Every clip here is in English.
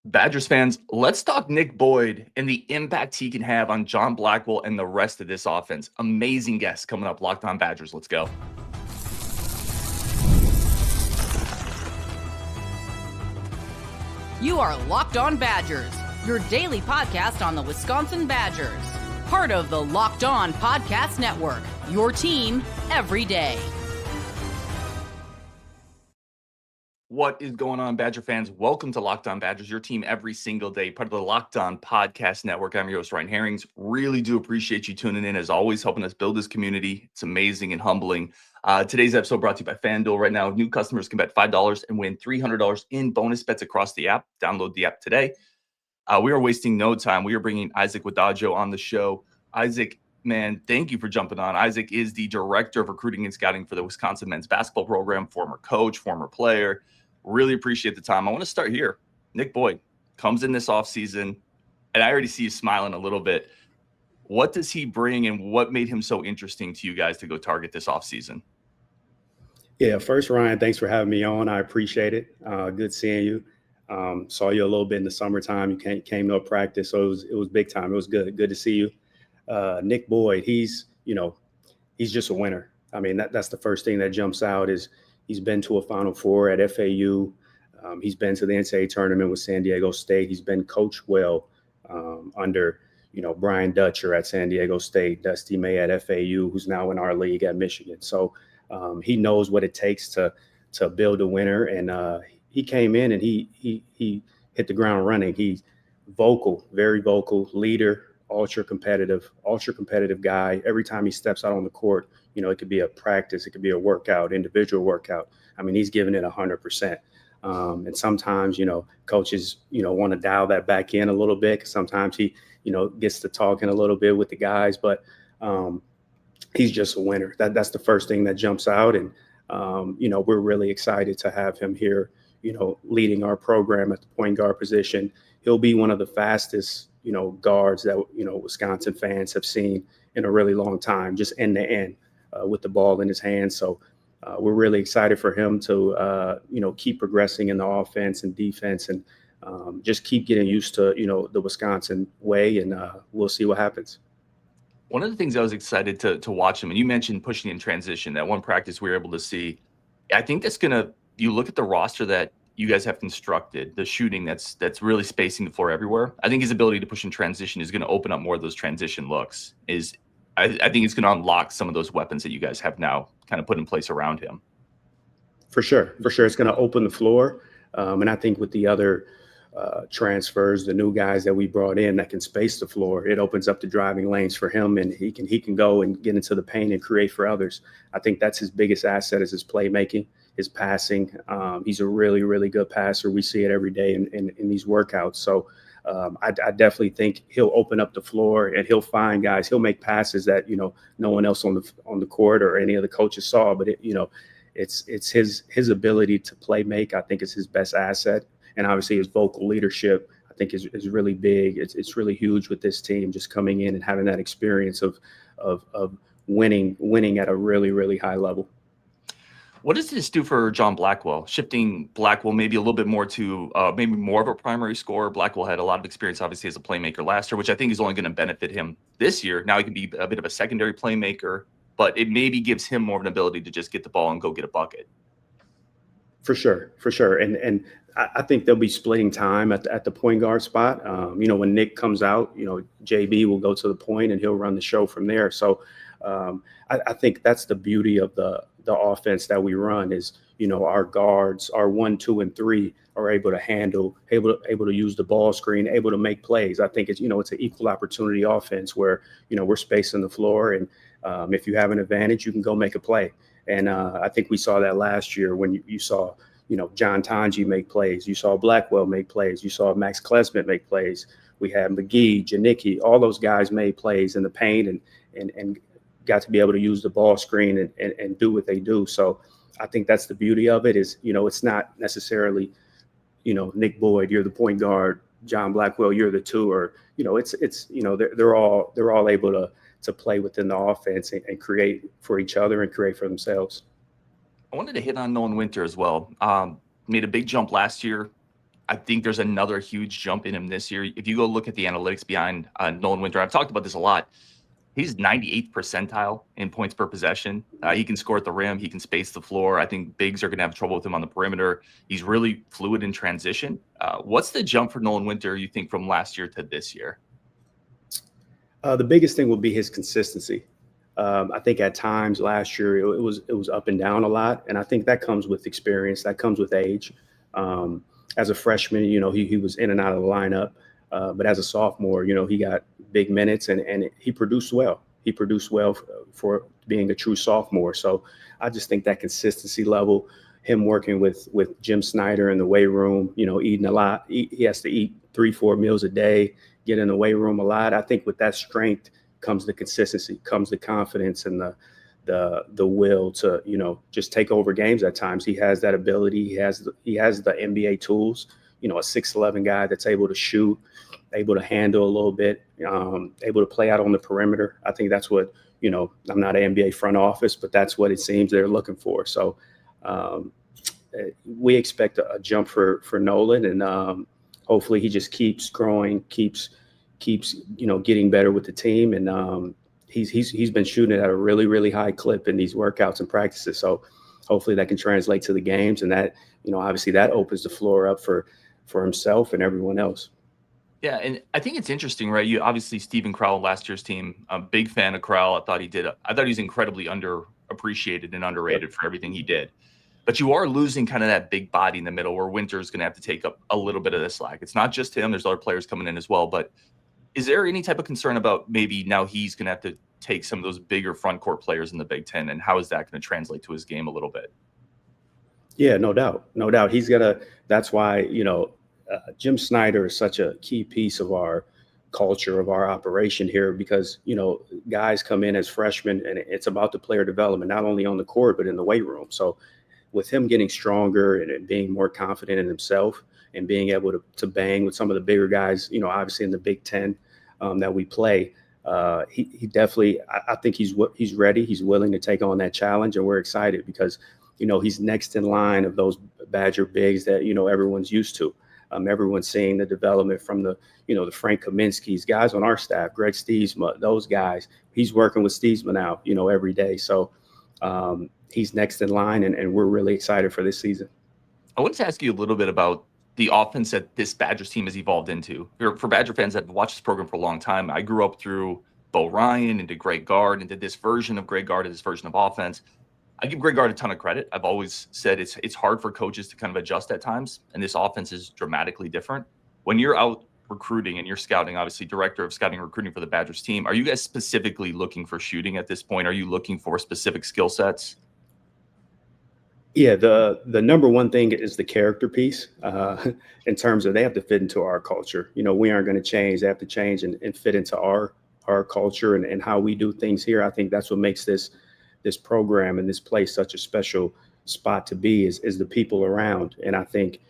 Badgers fans, let's talk Nick Boyd and the impact he can have on John Blackwell and the rest of this offense. Amazing guest coming up. Locked On Badgers. Let's go. You are Locked On Badgers, your daily podcast on the Wisconsin Badgers. Part of the Locked On Podcast Network, your team every day. What is going on, Badger fans? Welcome to Locked On Badgers, your team every single day, part of the Locked On Podcast Network. I'm your host, Ryan Herrings. Really do appreciate you tuning in, as always, helping us build this community. It's amazing and humbling. Today's episode brought to you by FanDuel. Right now, new customers can bet $5 and win $300 in bonus bets across the app. Download the app today. We are wasting no time. We are bringing Isaac Wodajo on the show. Isaac, man, thank you for jumping on. Isaac is the director of recruiting and scouting for the Wisconsin men's basketball program, former coach, former player. Really appreciate the time. I want to start here. Nick Boyd comes in this offseason, and I already see you smiling a little bit. What does he bring, and what made him so interesting to you guys to go target this offseason? Yeah, first, Ryan, thanks for having me on. I appreciate it. Good seeing you. Saw you a little bit in the summertime. You came to a practice, so it was big time. It was good. Good to see you. Nick Boyd, he's just a winner. I mean, that's the first thing that jumps out is he's been to a Final Four at FAU. He's been to the NCAA tournament with San Diego State. He's been coached well under, Brian Dutcher at San Diego State, Dusty May at FAU, who's now in our league at Michigan. So he knows what it takes to build a winner. And he came in and he hit the ground running. He's vocal, very vocal, leader, ultra competitive guy. Every time he steps out on the court, it could be a practice, it could be a workout, individual workout. I mean, he's giving it 100%. And sometimes, coaches, want to dial that back in a little bit, 'cause sometimes he, gets to talking a little bit with the guys, but he's just a winner. That's the first thing that jumps out. And, we're really excited to have him here, leading our program at the point guard position. He'll be one of the fastest, guards that, Wisconsin fans have seen in a really long time, just end to end with the ball in his hands. So we're really excited for him to, keep progressing in the offense and defense and just keep getting used to, the Wisconsin way. And we'll see what happens. One of the things I was excited to watch him, and you mentioned pushing in transition, that one practice we were able to see. I think that's you look at the roster that you guys have constructed, the shooting that's really spacing the floor everywhere. I think his ability to push in transition is going to open up more of those transition looks. I think it's going to unlock some of those weapons that you guys have now kind of put in place around him. For sure. It's going to open the floor. And I think with the other transfers, the new guys that we brought in that can space the floor, it opens up the driving lanes for him, and he can go and get into the paint and create for others. I think that's his biggest asset, is his playmaking, his passing. He's a really, really good passer. We see it every day in these workouts. So I definitely think he'll open up the floor and he'll find guys. He'll make passes that, no one else on the court or any of the coaches saw, but it's his ability to play make, I think, is his best asset. And obviously his vocal leadership, I think, is really big. It's really huge with this team, just coming in and having that experience of winning at a really, really high level. What does this do for John Blackwell? Shifting Blackwell maybe a little bit more to maybe more of a primary scorer. Blackwell had a lot of experience, obviously, as a playmaker last year, which I think is only going to benefit him this year. Now he can be a bit of a secondary playmaker, but it maybe gives him more of an ability to just get the ball and go get a bucket. For sure. And I think they'll be splitting time at the point guard spot. When Nick comes out, JB will go to the point and he'll run the show from there. So I think that's the beauty of the offense that we run is, our guards, our 1, 2, and 3 are able to handle, able to use the ball screen, able to make plays. I think it's an equal opportunity offense where, we're spacing the floor. And if you have an advantage, you can go make a play. And I think we saw that last year when you saw, John Tanji make plays. You saw Blackwell make plays. You saw Max Klesmit make plays. We had McGee, Janicki, all those guys made plays in the paint and got to be able to use the ball screen and do what they do. So I think that's the beauty of it is, it's not necessarily, Nick Boyd, you're the point guard, John Blackwell, you're the 2, or, they're all able to play within the offense and create for each other and create for themselves. I wanted to hit on Nolan Winter as well. Made a big jump last year. I think there's another huge jump in him this year. If you go look at the analytics behind Nolan Winter, I've talked about this a lot. He's 98th percentile in points per possession. He can score at the rim. He can space the floor. I think bigs are going to have trouble with him on the perimeter. He's really fluid in transition. What's the jump for Nolan Winter, you think, from last year to this year? The biggest thing will be his consistency. I think at times last year it was up and down a lot, and I think that comes with experience. That comes with age. As a freshman, he was in and out of the lineup. But as a sophomore, he got big minutes and he produced well. He produced well for being a true sophomore. So I just think that consistency level, him working with Jim Snyder in the weight room, eating a lot. He has to eat 3-4 meals a day, get in the weight room a lot. I think with that strength comes the consistency, comes the confidence and the will to, just take over games at times. He has that ability. He has the NBA tools, a 6'11" guy that's able to shoot, able to handle a little bit, able to play out on the perimeter. I think that's what, I'm not an NBA front office, but that's what it seems they're looking for. So we expect a jump for Nolan, and hopefully he just keeps growing, keeps getting better with the team. And he's been shooting at a really, really high clip in these workouts and practices. So hopefully that can translate to the games, and that, obviously that opens the floor up for himself and everyone else. Yeah, and I think it's interesting, right? You obviously Steven Crowell, last year's team. I'm a big fan of Crowell. I thought he was incredibly underappreciated and underrated for everything he did. But you are losing kind of that big body in the middle where Winter's going to have to take up a little bit of the slack. It's not just him. There's other players coming in as well. But is there any type of concern about maybe now he's going to have to take some of those bigger front court players in the Big Ten? And how is that going to translate to his game a little bit? Yeah, no doubt. No doubt. He's got to – that's why, Jim Snyder is such a key piece of our culture, of our operation here, because, guys come in as freshmen and it's about the player development, not only on the court, but in the weight room. So with him getting stronger and being more confident in himself and being able to bang with some of the bigger guys, obviously in the Big Ten that we play, he definitely, I think he's ready. He's willing to take on that challenge, and we're excited because, he's next in line of those Badger bigs that, everyone's used to. Everyone's seeing the development from the Frank Kaminsky's, guys on our staff, Greg Stiesma, those guys. He's working with Stiesma now, every day. So he's next in line, and we're really excited for this season. I wanted to ask you a little bit about the offense that this Badgers team has evolved into. For Badger fans that have watched this program for a long time, I grew up through Bo Ryan and Greg Gard and did this version of Greg Gard and this version of offense. I give Greg Gard a ton of credit. I've always said it's hard for coaches to kind of adjust at times, and this offense is dramatically different. When you're out recruiting and you're scouting, obviously director of scouting and recruiting for the Badgers team, are you guys specifically looking for shooting at this point? Are you looking for specific skill sets? Yeah, the number one thing is the character piece in terms of they have to fit into our culture. We aren't going to change. They have to change and fit into our culture and how we do things here. I think that's what makes this program and this place such a special spot to be is the people around. And I think,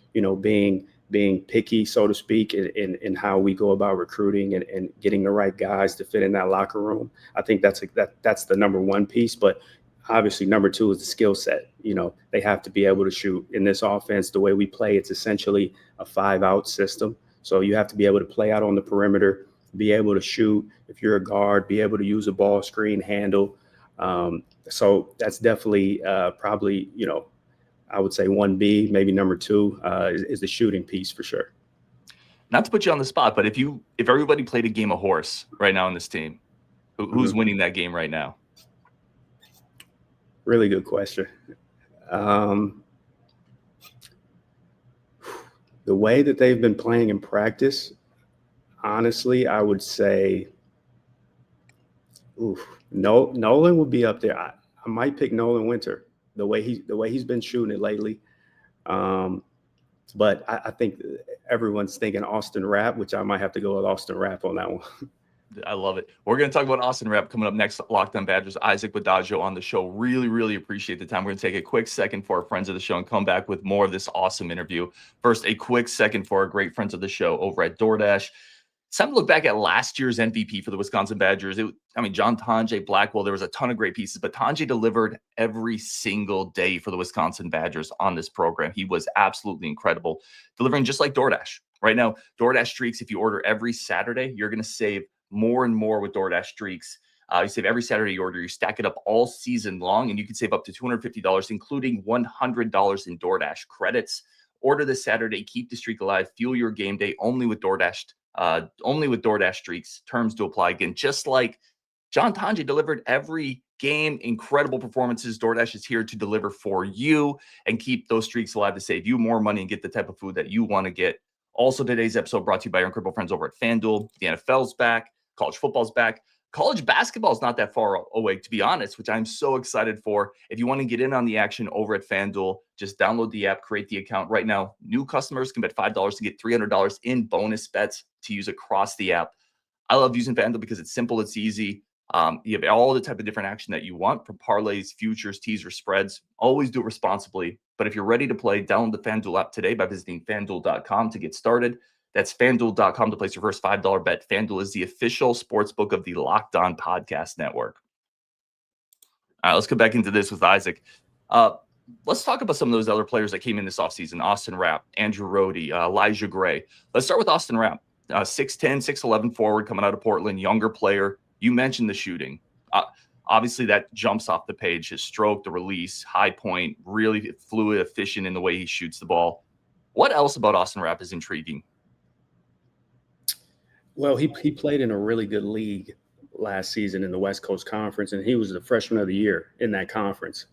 being picky, so to speak, in how we go about recruiting and getting the right guys to fit in that locker room. I think that's the number one piece. But obviously, number two is the skill set. They have to be able to shoot. In this offense, the way we play, it's essentially a 5-out system. So you have to be able to play out on the perimeter, be able to shoot. If you're a guard, be able to use a ball screen, handle. So that's definitely probably, I would say 1B, maybe number 2 is the shooting piece for sure. Not to put you on the spot, but if everybody played a game of horse right now on this team, who's winning that game right now? Really good question. The way that they've been playing in practice, honestly, I would say, Nolan would be up there. I might pick Nolan Winter, the way he's been shooting it lately. But I think everyone's thinking Austin Rapp, which I might have to go with Austin Rapp on that one. I love it. We're going to talk about Austin Rapp coming up next. Locked On Badgers, Isaac Wodajo on the show. Really, really appreciate the time. We're going to take a quick second for our friends of the show and come back with more of this awesome interview. First, a quick second for our great friends of the show over at DoorDash. It's time to look back at last year's MVP for the Wisconsin Badgers. John Tonje, Blackwell, there was a ton of great pieces, but Tonje delivered every single day for the Wisconsin Badgers on this program. He was absolutely incredible, delivering just like DoorDash. Right now, DoorDash streaks, if you order every Saturday, you're going to save more and more with DoorDash streaks. You save every Saturday you order, you stack it up all season long, and you can save up to $250, including $100 in DoorDash credits. Order this Saturday, keep the streak alive, fuel your game day only with DoorDash streaks. Terms to apply. Again, just like John Tonje delivered every game, incredible performances. DoorDash is here to deliver for you and keep those streaks alive to save you more money and get the type of food that you want to get. Also, today's episode brought to you by our incredible friends over at FanDuel. The NFL's back, college football's back. College basketball is not that far away, to be honest, which I'm so excited for. If you want to get in on the action over at FanDuel, just download the app, create the account right now. New customers can bet $5 to get $300 in bonus bets to use across the app. I love using FanDuel because it's simple, it's easy. You have all the type of different action that you want from parlays, futures, teasers, spreads. Always do it responsibly. But if you're ready to play, download the FanDuel app today by visiting FanDuel.com to get started. That's FanDuel.com to place your first $5 bet. FanDuel is the official sportsbook of the Locked On Podcast Network. All right, let's get back into this with Isaac. Let's talk about some of those other players that came in this offseason. Austin Rapp, Andrew Rhode, Elijah Gray. Let's start with Austin Rapp. 6'10", 6'11" forward coming out of Portland, younger player. You mentioned the shooting. Obviously, that jumps off the page. His stroke, the release, high point, really fluid, efficient in the way he shoots the ball. What else about Austin Rapp is intriguing? Well, he played in a really good league last season in the West Coast Conference, and he was the freshman of the year in that conference.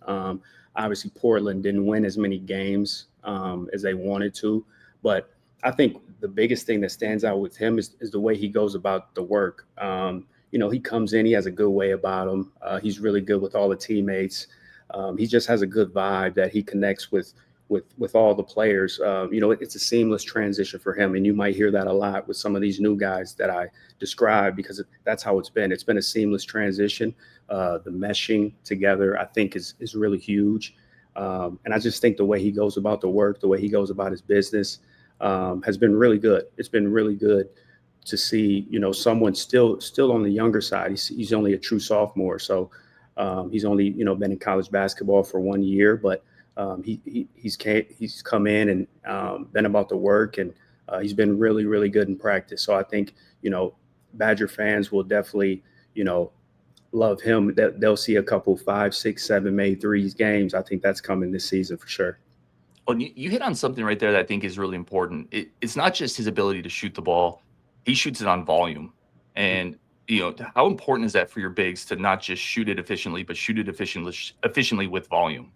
Obviously, Portland didn't win as many games as they wanted to, but I think the biggest thing that stands out with him is the way he goes about the work. He comes in, he has a good way about him. He's really good with all the teammates. He just has a good vibe that he connects with all the players. It's a seamless transition for him. And you might hear that a lot with some of these new guys that I described, because that's how it's been. It's been a seamless transition. The meshing together, I think, is really huge. And I just think the way he goes about the work, the way he goes about his business has been really good. It's been really good to see, someone still on the younger side. He's only a true sophomore. So he's only, been in college basketball for 1 year, but he's come in and been about the work, and he's been really, really good in practice. So I think, Badger fans will definitely, love him. They'll see a couple 5, 6, 7 made threes games. I think that's coming this season for sure. Well, you hit on something right there that I think is really important. It's not just his ability to shoot the ball. He shoots it on volume. And, how important is that for your bigs to not just shoot it efficiently, but shoot it efficiently with volume?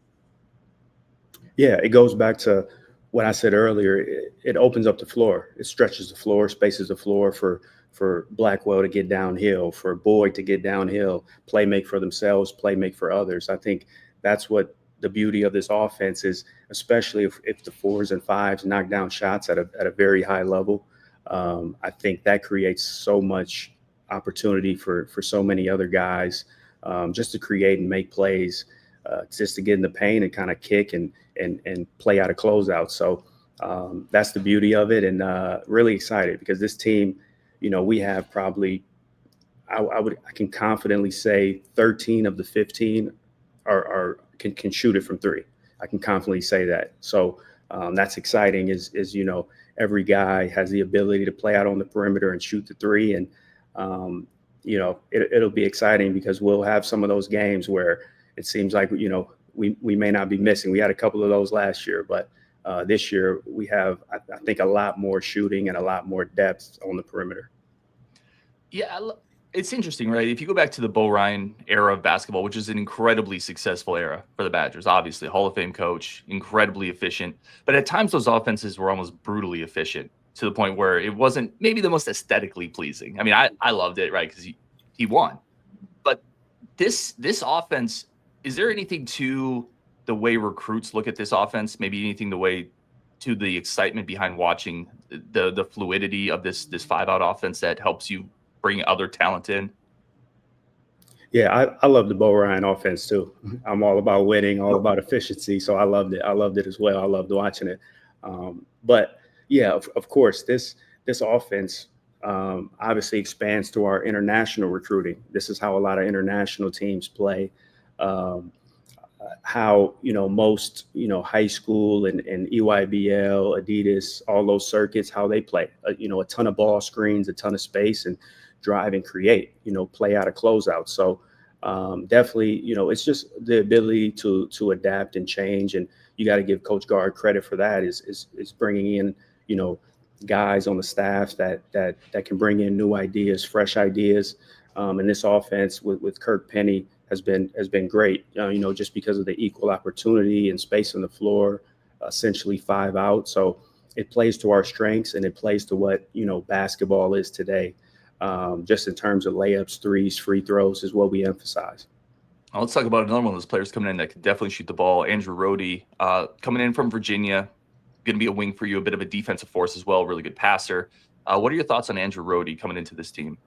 Yeah, it goes back to what I said earlier. It opens up the floor. It stretches the floor, spaces the floor for Blackwell to get downhill, for Boyd to get downhill, play make for themselves, play make for others. I think that's what the beauty of this offense is, especially if the 4s and 5s knock down shots at a very high level. I think that creates so much opportunity for so many other guys just to create and make plays, just to get in the paint and kind of kick and play out a closeout. So that's the beauty of it, and really excited because this team, we have probably, I can confidently say 13 of the 15 can shoot it from 3. I can confidently say that. So that's exciting. Is every guy has the ability to play out on the perimeter and shoot the 3, and it'll be exciting because we'll have some of those games where it seems like we may not be missing. We had a couple of those last year, but this year we have, I think, a lot more shooting and a lot more depth on the perimeter. Yeah, it's interesting, right? If you go back to the Bo Ryan era of basketball, which is an incredibly successful era for the Badgers, obviously Hall of Fame coach, incredibly efficient, but at times those offenses were almost brutally efficient to the point where it wasn't maybe the most aesthetically pleasing. I mean, I loved it, right? Because he won. But this offense, is there anything to the way recruits look at this offense? Maybe anything to the excitement behind watching the fluidity of this 5-out offense that helps you bring other talent in? Yeah, I love the Bo Ryan offense too. I'm all about winning, all about efficiency. So I loved it. I loved it as well. I loved watching it. But yeah, of course, this offense, obviously expands to our international recruiting. This is how a lot of international teams play. How, most, high school and EYBL, Adidas, all those circuits, how they play, a ton of ball screens, a ton of space, and drive and create, play out of closeout. So definitely, it's just the ability to adapt and change. And you got to give Coach Gard credit for that, is bringing in, guys on the staff that can bring in new ideas, fresh ideas. And this offense with Kirk Penny has been great, just because of the equal opportunity and space on the floor, essentially 5 out. So it plays to our strengths, and it plays to what, basketball is today. Just in terms of layups, threes, free throws is what we emphasize. Well, let's talk about another one of those players coming in that can definitely shoot the ball. Andrew Rhode, coming in from Virginia, going to be a wing for you, a bit of a defensive force as well, really good passer. What are your thoughts on Andrew Rhode coming into this team?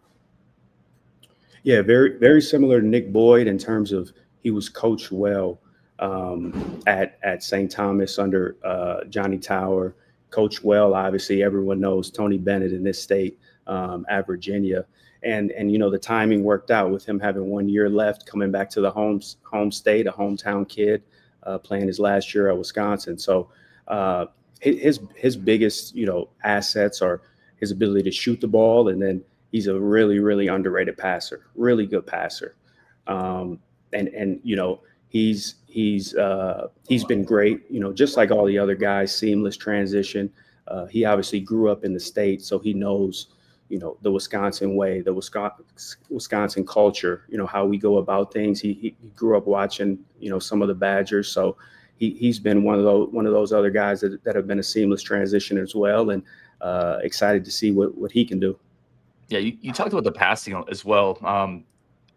Yeah, very, very similar to Nick Boyd in terms of he was coached well at St. Thomas under Johnny Tower. Coached well, obviously, everyone knows Tony Bennett in this state at Virginia. And the timing worked out with him having 1 year left, coming back to the home state, a hometown kid, playing his last year at Wisconsin. So his biggest, assets are his ability to shoot the ball, and then he's a really, really underrated passer, really good passer. He's been great, just like all the other guys, seamless transition. He obviously grew up in the state, so he knows, the Wisconsin way, the Wisconsin culture, how we go about things. He grew up watching, some of the Badgers. So he's been one of those other guys that have been a seamless transition as well, and excited to see what he can do. Yeah, you talked about the passing as well.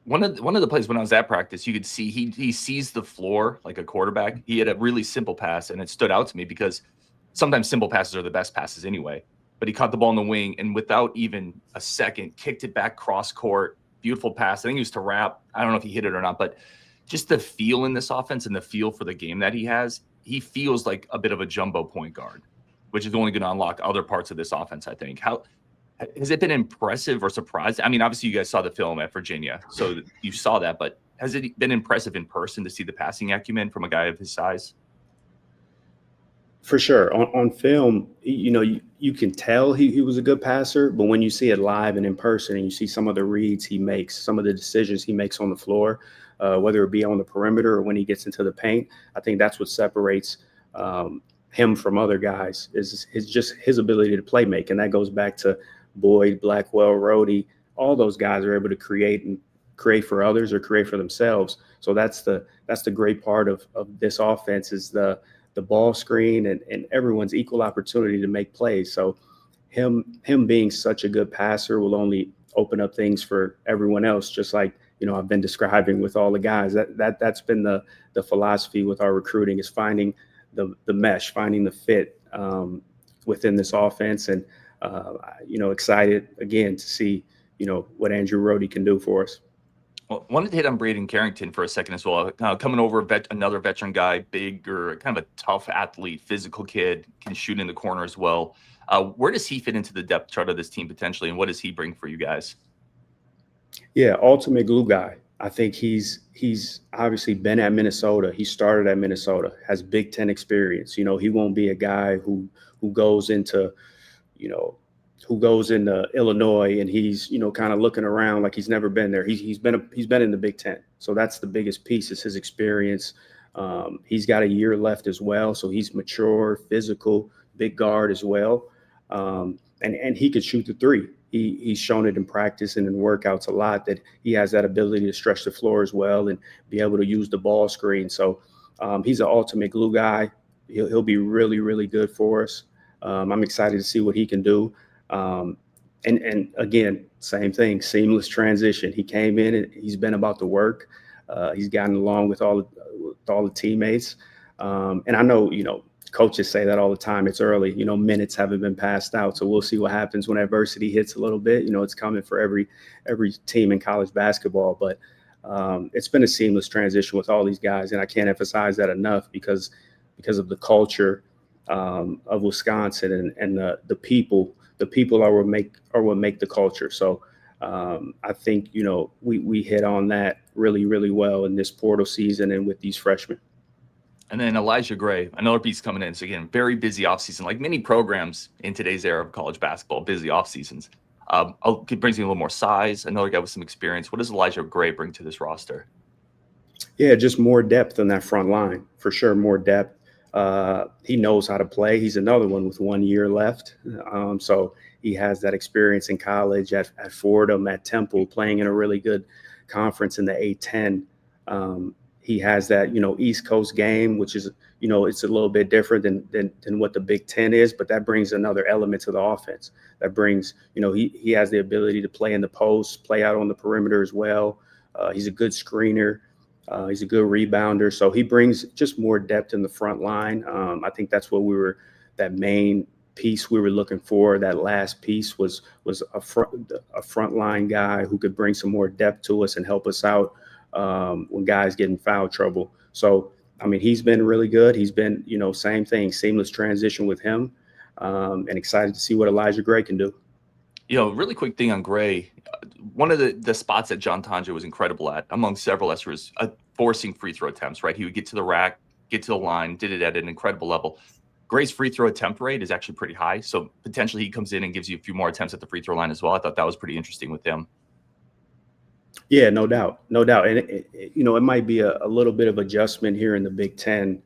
One of the plays when I was at practice, you could see he sees the floor like a quarterback. He had a really simple pass, and it stood out to me because sometimes simple passes are the best passes anyway. But he caught the ball in the wing, and without even a second, kicked it back cross court. Beautiful pass. I think he was to Rapp. I don't know if he hit it or not, but just the feel in this offense and the feel for the game that he has, he feels like a bit of a jumbo point guard, which is only going to unlock other parts of this offense, I think. How has it been impressive or surprising? I mean, obviously you guys saw the film at Virginia, so you saw that, but has it been impressive in person to see the passing acumen from a guy of his size? For sure. On film, you can tell he was a good passer, but when you see it live and in person, and you see some of the reads he makes, some of the decisions he makes on the floor, whether it be on the perimeter or when he gets into the paint, I think that's what separates him from other guys, is just his ability to play make. And that goes back to Boyd, Blackwell, Rhode. All those guys are able to create for others or create for themselves. So that's the great part of this offense, is the ball screen and everyone's equal opportunity to make plays. So him being such a good passer will only open up things for everyone else, just like, I've been describing with all the guys. That's been the philosophy with our recruiting, is finding the mesh, finding the fit within this offense. And, excited again to see, what Andrew Rhode can do for us. Well, wanted to hit on Braden Carrington for a second as well. Coming over, another veteran guy, bigger, kind of a tough athlete, physical kid, can shoot in the corner as well. Where does he fit into the depth chart of this team potentially, and what does he bring for you guys? Yeah, ultimate glue guy. I think he's obviously been at Minnesota. He started at Minnesota, has Big Ten experience. He won't be a guy who goes into Illinois and he's, kind of looking around like he's never been there. He's been in the Big Ten. So that's the biggest piece, is his experience. He's got a year left as well. So he's mature, physical, big guard as well. And he could shoot the three. He's shown it in practice and in workouts a lot, that he has that ability to stretch the floor as well and be able to use the ball screen. So he's an ultimate glue guy. He'll be really, really good for us. I'm excited to see what he can do. And again, same thing, seamless transition. He came in and he's been about the work. He's gotten along with all the teammates. And I know, coaches say that all the time. It's early, minutes haven't been passed out. So we'll see what happens when adversity hits a little bit. It's coming for every team in college basketball. But it's been a seamless transition with all these guys. And I can't emphasize that enough, because of the culture of Wisconsin, and the people. The people are what make the culture. So I think we hit on that really, really well in this portal season and with these freshmen. And then Elijah Gray, another piece coming in. So again, very busy offseason, like many programs in today's era of college basketball, busy off seasons. It brings in a little more size. Another guy with some experience. What does Elijah Gray bring to this roster? Yeah, just more depth on that front line, for sure. More depth. He knows how to play. He's another one with 1 year left. So he has that experience in college at Fordham, at Temple, playing in a really good conference in the A10. He has that, East Coast game, which is, it's a little bit different than what the Big Ten is, but that brings another element to the offense. That brings, he has the ability to play in the post, play out on the perimeter as well. He's a good screener. He's a good rebounder. So he brings just more depth in the front line. I think that's what that main piece we were looking for. That last piece was a front line guy who could bring some more depth to us and help us out when guys get in foul trouble. So, I mean, he's been really good. He's been, same thing, seamless transition with him, and excited to see what Elijah Gray can do. Really quick thing on Gray. One of the spots that John Tanja was incredible at, among several, was forcing free throw attempts, right? He would get to the rack, get to the line, did it at an incredible level. Gray's free throw attempt rate is actually pretty high. So potentially he comes in and gives you a few more attempts at the free throw line as well. I thought that was pretty interesting with him. Yeah, no doubt. And it might be a little bit of adjustment here in the Big Ten,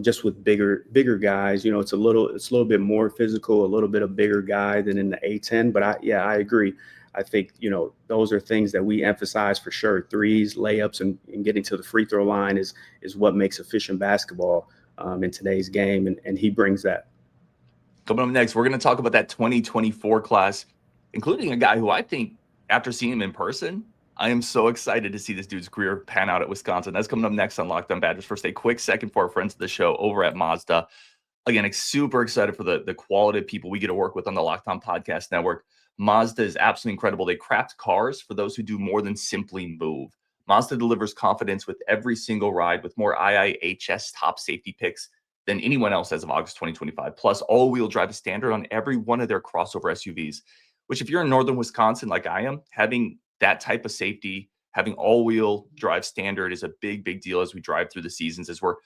just with bigger guys. It's a little bit more physical, a little bit of bigger guy than in the A10. But I agree. I think those are things that we emphasize for sure. Threes, layups, and getting to the free throw line is what makes efficient basketball in today's game, and he brings that. Coming up next, we're going to talk about that 2024 class, including a guy who I think, after seeing him in person, I am so excited to see this dude's career pan out at Wisconsin. That's coming up next on Locked On Badgers. First, a quick second for our friends of the show over at Mazda. Again, super excited for the quality of people we get to work with on the Locked On Podcast Network. Mazda is absolutely incredible. They craft cars for those who do more than simply move. Mazda delivers confidence with every single ride, with more IIHS top safety picks than anyone else as of August 2025. Plus, all-wheel drive is standard on every one of their crossover SUVs, which if you're in northern Wisconsin like I am, having that type of safety, having all-wheel drive standard is a big, big deal as we drive through the seasons, as we're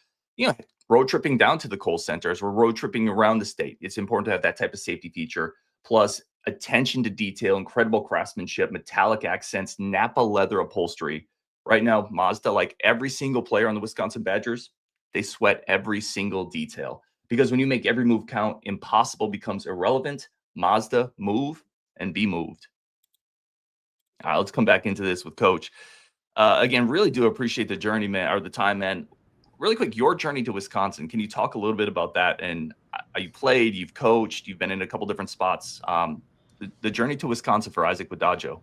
road tripping down to the Kohl Center, as we're road tripping around the state. It's important to have that type of safety feature. Plus, attention to detail, incredible craftsmanship, metallic accents, Napa leather upholstery. Right now, Mazda, like every single player on the Wisconsin Badgers, they sweat every single detail. Because when you make every move count, impossible becomes irrelevant. Mazda, move and be moved. All right, let's come back into this with Coach. Again, really do appreciate the journey, man, or the time, man. Really quick, your journey to Wisconsin. Can you talk a little bit about that? And you played, you've coached, you've been in a couple different spots. The journey to Wisconsin for Isaac Wodajo.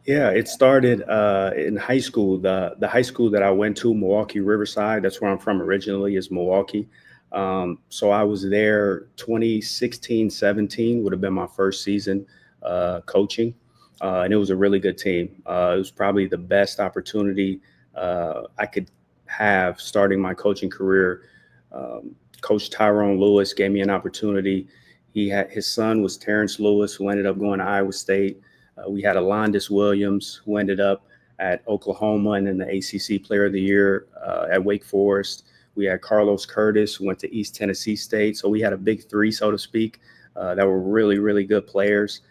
Yeah, it started in high school. The high school that I went to, Milwaukee Riverside, that's where I'm from originally, is Milwaukee. So I was there 2016-17 would have been my first season coaching. And it was a really good team. It was probably the best opportunity I could have starting my coaching career. Coach Tyrone Lewis gave me an opportunity. His son was Terrence Lewis, who ended up going to Iowa State. We had Alondis Williams, who ended up at Oklahoma and then the ACC Player of the Year at Wake Forest. We had Carlos Curtis, who went to East Tennessee State. So we had a big three, so to speak, that were really, really good players.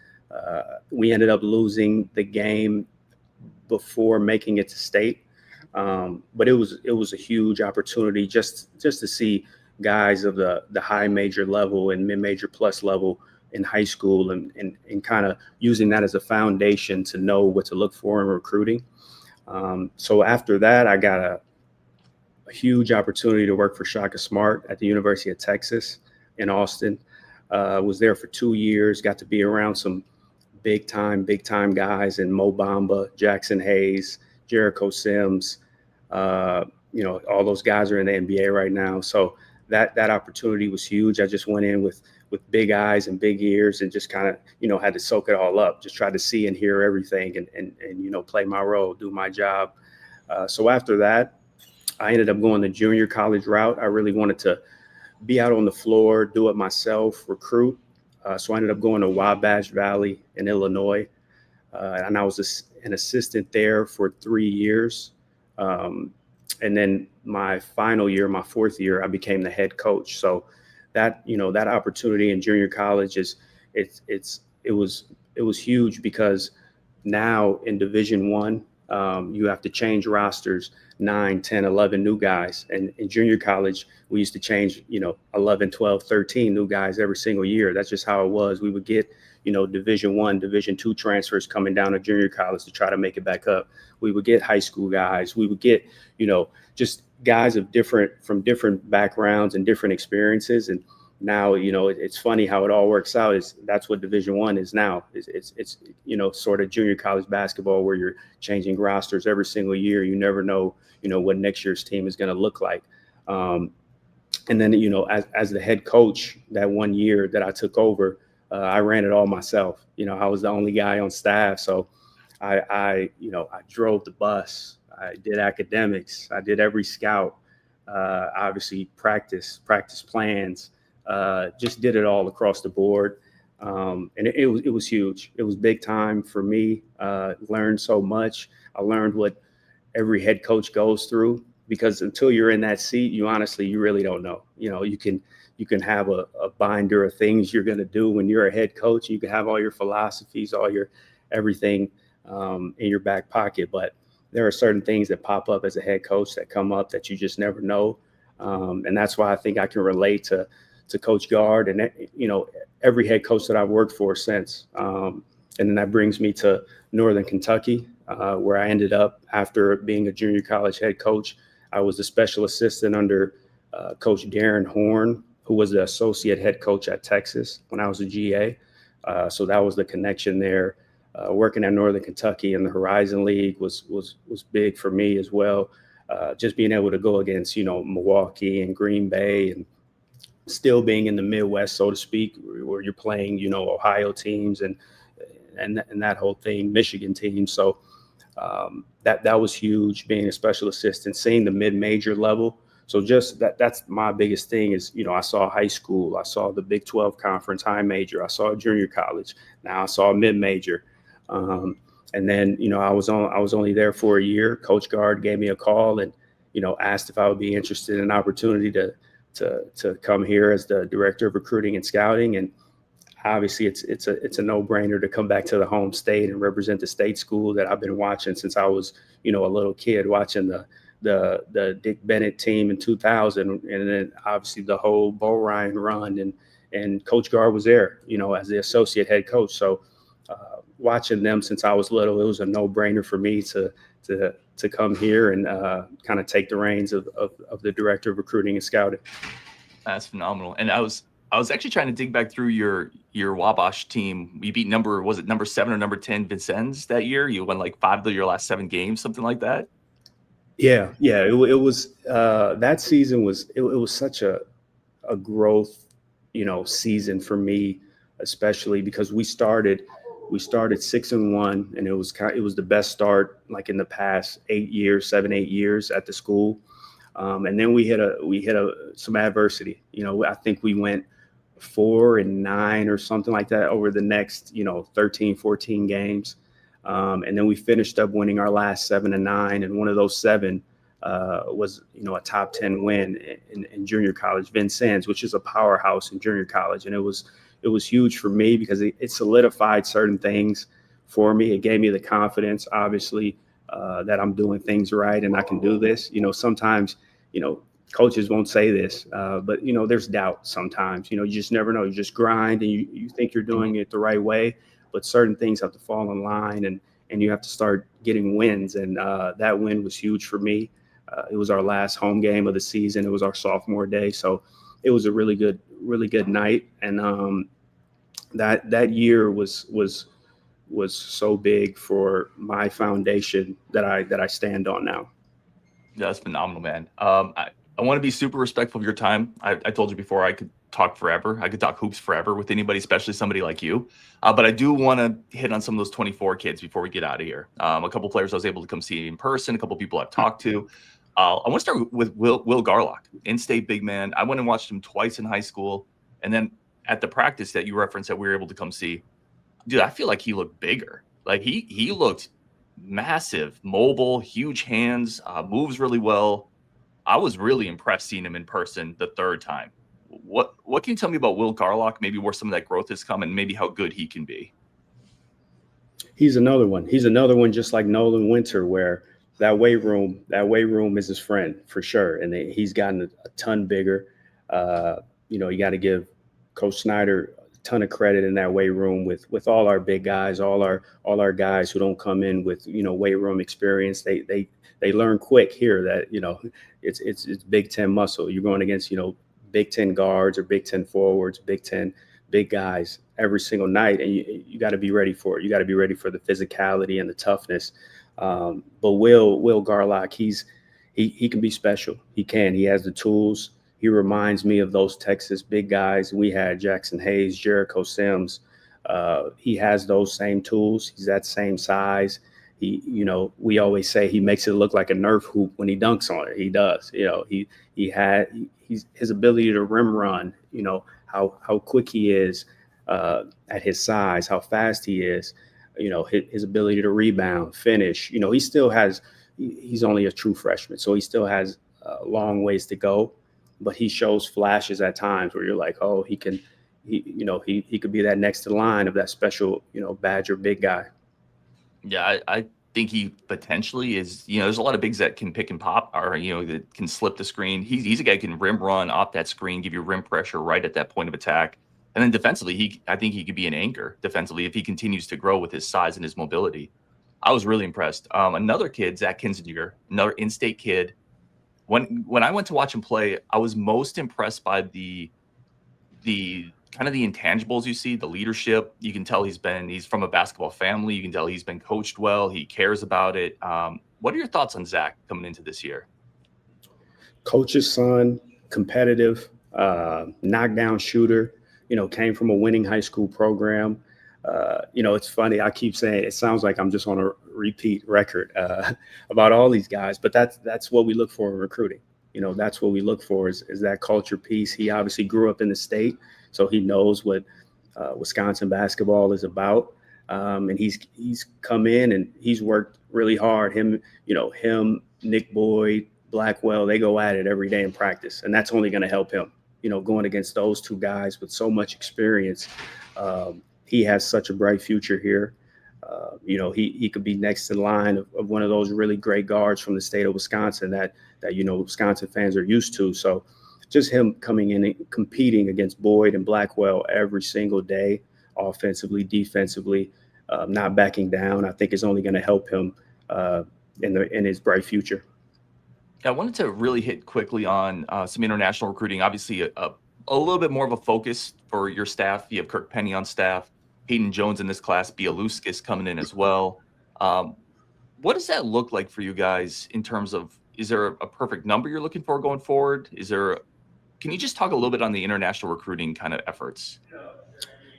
We ended up losing the game before making it to state. But it was a huge opportunity just to see guys of the high major level and mid-major plus level in high school and kind of using that as a foundation to know what to look for in recruiting. So after that, I got a huge opportunity to work for Shaka Smart at the University of Texas in Austin. Was there for 2 years, got to be around some big time guys in Mo Bamba, Jackson Hayes, Jericho Sims. All those guys are in the NBA right now. So that opportunity was huge. I just went in with big eyes and big ears and just kind of, had to soak it all up, just tried to see and hear everything and play my role, do my job. So after that, I ended up going the junior college route. I really wanted to be out on the floor, do it myself, recruit. So I ended up going to Wabash Valley in Illinois, and I was an assistant there for 3 years. And then my final year, my fourth year, I became the head coach. So that opportunity in junior college it was huge, because now in Division I, you have to change rosters, 9, 10, 11 new guys. And in junior college, we used to change, 11, 12, 13 new guys every single year. That's just how it was. We would get, Division I, Division II transfers coming down to junior college to try to make it back up. We would get high school guys. We would get, just guys from different backgrounds and different experiences. And now, it's funny how it all works out. That's what Division I is now. It's sort of junior college basketball, where you're changing rosters every single year. You never know, what next year's team is going to look like. And then, as the head coach, that 1 year that I took over, I ran it all myself. I was the only guy on staff. So I drove the bus. I did academics. I did every scout, obviously practice plans, just did it all across the board. And it was huge. It was big time for me. Learned so much. I learned what every head coach goes through, because until you're in that seat, you really don't know. You can have a binder of things you're going to do when you're a head coach. You can have all your philosophies, all your everything in your back pocket, but there are certain things that pop up as a head coach that come up that you just never know. And that's why I think I can relate to Coach Gard and, every head coach that I've worked for since. And then that brings me to Northern Kentucky, where I ended up after being a junior college head coach. I was a special assistant under Coach Darren Horn, who was the associate head coach at Texas when I was a GA. So that was the connection there. Working at Northern Kentucky in the Horizon League was big for me as well. Just being able to go against, Milwaukee and Green Bay, and still being in the Midwest, so to speak, where you're playing, Ohio teams and that whole thing, Michigan teams. So that was huge, being a special assistant, seeing the mid-major level. So just that's my biggest thing is, I saw high school, I saw the Big 12 conference high major, I saw junior college, now I saw mid-major. And then, I was only there for a year. Coach Gard gave me a call and, asked if I would be interested in an opportunity to come here as the director of recruiting and scouting. And obviously it's a no-brainer to come back to the home state and represent the state school that I've been watching since I was, a little kid, watching the Dick Bennett team in 2000. And then obviously the whole Bo Ryan run, and Coach Gard was there, as the associate head coach. So, watching them since I was little, it was a no-brainer for me to come here and kind of take the reins of the director of recruiting and scouting. That's phenomenal. And I was actually trying to dig back through your Wabash team. You beat number 7 or number 10 Vincennes that year. You won like 5 of your last 7 games, something like that. Yeah. It was that season was such a growth, season for me, especially because we started 6-1, and it was the best start like in the past 8 years at the school. And then we hit some adversity. I think we went 4-9 or something like that over the next, 13, 14 games. And then we finished up winning our last 7-9. And one of those 7 was, a top 10 win in junior college, Vincennes, which is a powerhouse in junior college. And it was huge for me because it solidified certain things for me. It gave me the confidence, obviously, that I'm doing things right and I can do this. Sometimes, coaches won't say this, but, there's doubt sometimes. You just never know. You just grind and you think you're doing it the right way, but certain things have to fall in line and you have to start getting wins. And that win was huge for me. It was our last home game of the season. It was our sophomore day. So it was a really good night. And that year was so big for my foundation that I stand on now. That's phenomenal, man. I want to be super respectful of your time. I told you before I could talk forever. I could talk hoops forever with anybody, especially somebody like you. But I do want to hit on some of those 24 kids before we get out of here. A couple players I was able to come see in person, a couple people I've talked to. I want to start with Will Garlock, in-state big man. I went and watched him twice in high school, and then at the practice that you referenced that we were able to come see. Dude, I feel like he looked bigger. Like he looked massive, mobile, huge hands, moves really well. I was really impressed seeing him in person the third time. What can you tell me about Will Garlock? Maybe where some of that growth has come, and maybe how good he can be. He's another one. He's another one, just like Nolan Winter, where that weight room is his friend for sure, and he's gotten a ton bigger. You got to give Coach Snyder a ton of credit in that weight room with all our big guys, all our guys who don't come in with weight room experience. They learn quick here that it's Big Ten muscle. You're going against Big Ten guards or Big Ten forwards, Big Ten big guys every single night, and you got to be ready for it. You got to be ready for the physicality and the toughness. But Will Garlock, he can be special. He has the tools. He reminds me of those Texas big guys we had: Jackson Hayes, Jericho Sims. He has those same tools. He's that same size. We always say he makes it look like a Nerf hoop when he dunks on it. He does. His ability to rim run. How quick he is at his size, how fast he is. His ability to rebound, finish. He still has. He's only a true freshman, so he still has a long ways to go. But he shows flashes at times where you're like, oh, he can. He could be that next in line of that special, Badger big guy. Yeah, I think he potentially is. There's a lot of bigs that can pick and pop, or that can slip the screen. He's a guy who can rim run off that screen, give you rim pressure right at that point of attack. And then defensively, I think he could be an anchor defensively if he continues to grow with his size and his mobility. I was really impressed. Another kid, Zach Kinzinger, another in-state kid. When I went to watch him play, I was most impressed by the kind of the intangibles you see, the leadership. You can tell he's from a basketball family. You can tell he's been coached well. He cares about it. What are your thoughts on Zach coming into this year? Coach's son, competitive, knockdown shooter, came from a winning high school program. It's funny. I keep saying it sounds like I'm just on a repeat record about all these guys, but that's what we look for in recruiting. That's what we look for is that culture piece. He obviously grew up in the state, so he knows what Wisconsin basketball is about. And he's come in and he's worked really hard. Him, Nick Boyd, Blackwell, they go at it every day in practice, and that's only going to help him. Going against those two guys with so much experience. He has such a bright future here. He could be next in line of one of those really great guards from the state of Wisconsin that Wisconsin fans are used to. So just him coming in and competing against Boyd and Blackwell every single day, offensively, defensively, not backing down, I think is only going to help him in his bright future. I wanted to really hit quickly on some international recruiting. Obviously, a little bit more of a focus for your staff. You have Kirk Penny on staff, Hayden Jones in this class, Bialuskis coming in as well. What does that look like for you guys in terms of, is there a perfect number you're looking for going forward? Can you just talk a little bit on the international recruiting kind of efforts?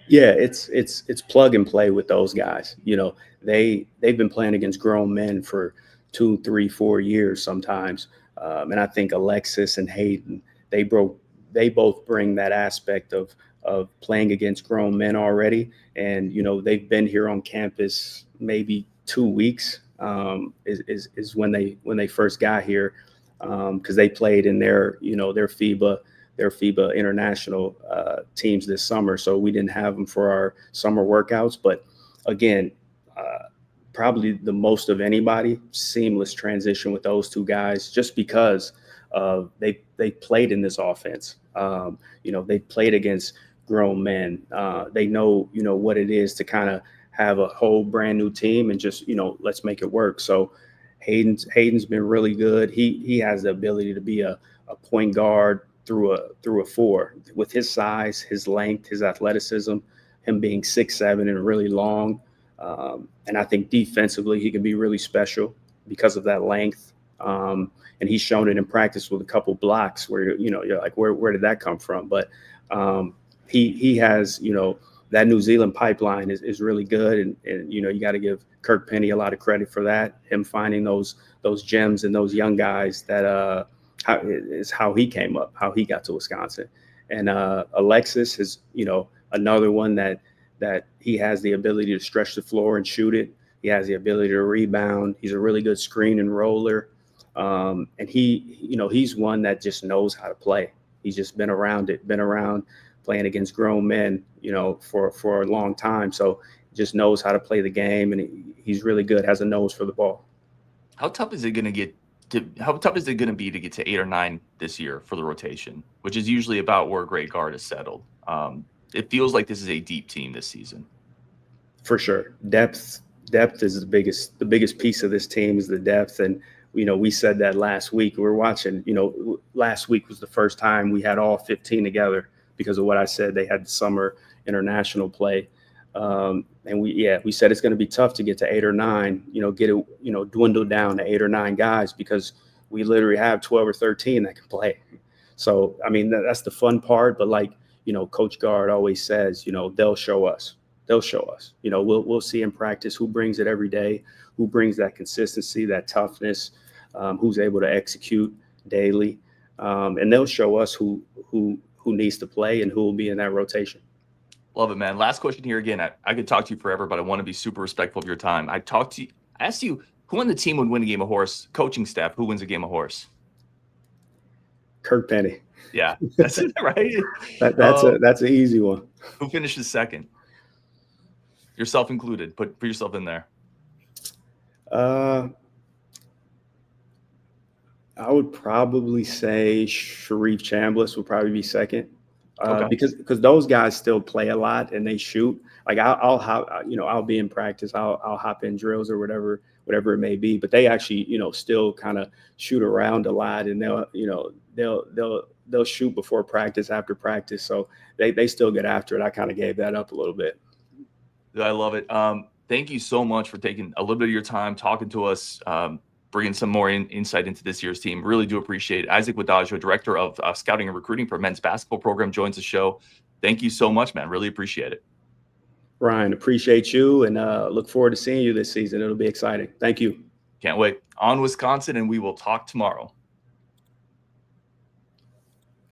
Yeah, it's plug and play with those guys. They've been playing against grown men for 2, 3, 4 years sometimes. And I think Alexis and Hayden, they both bring that aspect of playing against grown men already. And, they've been here on campus maybe 2 weeks is when they first got here, because they played in their FIBA international teams this summer. So we didn't have them for our summer workouts. But again, probably the most of anybody, seamless transition with those two guys, just because they played in this offense. They played against grown men. They know what it is to kind of have a whole brand new team and just let's make it work. So Hayden's been really good. He has the ability to be a point guard through a 4 with his size, his length, his athleticism, him being 6'7" and really long. And I think defensively he can be really special because of that length. And he's shown it in practice with a couple blocks where you're like, where did that come from? But he has that New Zealand pipeline is really good. And you got to give Kirk Penny a lot of credit for that. Him finding those gems and those young guys that how he came up, how he got to Wisconsin. And Alexis is, another one that he has the ability to stretch the floor and shoot it. He has the ability to rebound. He's a really good screen and roller. And he's one that just knows how to play. He's just been around playing against grown men, for a long time. So just knows how to play the game, and he's really good, has a nose for the ball. How tough is it going to be to get to 8 or 9 this year for the rotation, which is usually about where Coach Gard is settled? It feels like this is a deep team this season. For sure. Depth is the biggest piece of this team is the depth. And, we said that last week. We were watching, last week was the first time we had all 15 together because of what I said. They had summer international play. And we said it's going to be tough to get to 8 or 9, get it, dwindle down to 8 or 9 guys because we literally have 12 or 13 that can play. So, I mean, that's the fun part. But like, Coach Gard always says, they'll show us. We'll see in practice who brings it every day, who brings that consistency, that toughness, who's able to execute daily. And they'll show us who needs to play and who will be in that rotation. Love it, man. Last question here again. I could talk to you forever, but I want to be super respectful of your time. I asked you who on the team would win a game of horse, coaching staff, who wins a game of horse? Kirk Penny. Yeah, that's it, right? That's an easy one. Who finishes second? Yourself included. Put yourself in there. I would probably say Sharif Chambliss would probably be second. Okay. Because those guys still play a lot and they shoot. Like I'll be in practice. I'll hop in drills or whatever it may be. But they actually, still kind of shoot around a lot, and they'll shoot before practice, after practice. So they still get after it. I kind of gave that up a little bit. I love it. Thank you so much for taking a little bit of your time talking to us, bringing some more insight into this year's team. Really do appreciate it. Isaac Wodajo, Director of Scouting and Recruiting for Men's Basketball Program, joins the show. Thank you so much, man. Really appreciate it. Ryan, appreciate you, and look forward to seeing you this season. It'll be exciting. Thank you. Can't wait. On Wisconsin, and we will talk tomorrow.